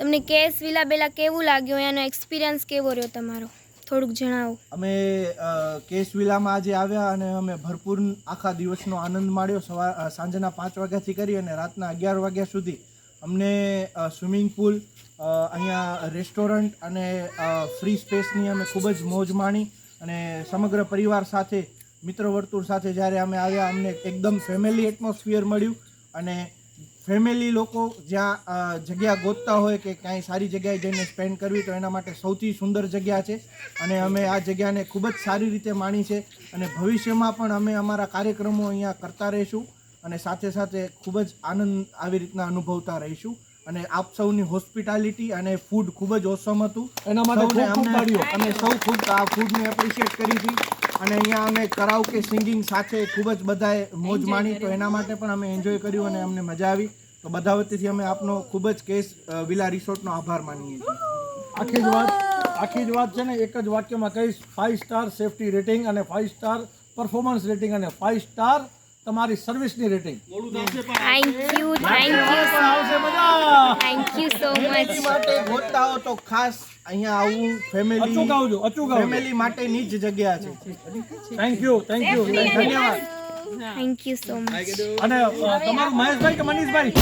તમને case villa બેલા કેવું લાગ્યું, એનો એક્સપિરિયન્સ કેવો રહ્યો તમારો, થોડુંક જણાવો. અમે કેસ વિલામાં આજે આવ્યા અને અમે ભરપૂર આખા દિવસનો આનંદ માણ્યો. સાંજના 5 વાગ્યાથી કરી અને રાતના 11 વાગ્યા સુધી અમને સ્વિમિંગ પુલ, અહીંયા રેસ્ટોરન્ટ અને ફ્રી સ્પેસની અમે ખૂબ જ મોજ માણી અને સમગ્ર પરિવાર સાથે, મિત્ર વર્તુળ સાથે જ્યારે અમે આવ્યા અમને એકદમ ફેમિલી એટમોસ્ફિયર મળ્યું. અને ફેમિલી લોકો જ્યાં જગ્યા ગોતતા હોય કે ક્યાંય સારી જગ્યાએ જઈને સ્પેન્ડ કરવી, તો એના માટે સૌથી સુંદર જગ્યા છે અને અમે આ જગ્યાને ખૂબ જ સારી રીતે માણી છે. અને ભવિષ્યમાં પણ અમે અમારા કાર્યક્રમો અહીંયા કરતા રહીશું અને સાથે સાથે ખૂબ જ આનંદ આવી રીતના અનુભવતા રહીશું. અને આપ સૌની હોસ્પિટાલિટી અને ફૂડ ખૂબ જ ઓસમ હતું. એના માટે અમે સૌ ખૂબ આ ફૂડને એપ્રિશિએટ કરી હતી. અને અહીંયા અમે કરાઓકે સિંગિંગ સાથે ખૂબ જ બધાએ મોજ માણી, તો એના માટે પણ અમે એન્જોય કર્યું અને અમને મજા આવી. તો બધા વતીથી અમે આપનો ખૂબ જ કેસ વિલા રિસોર્ટનો આભાર માનીએ છીએ. આખી જ વાત છે ને એક જ વાક્યમાં કહીશ, 5 સ્ટાર સેફટી રેટિંગ અને 5 સ્ટાર પરફોર્મન્સ રેટિંગ અને 5 સ્ટાર તમારી સર્વિસની rating. Thank you so much. માટે ગોતતા હો તો ખાસ અહીંયા આવવું, ફેમિલી માટેની જ જગ્યા છે. થેન્ક યુ ધન્યવાદ. Thank you so much. અને તમારું મહેશભાઈ કે મનીષભાઈ?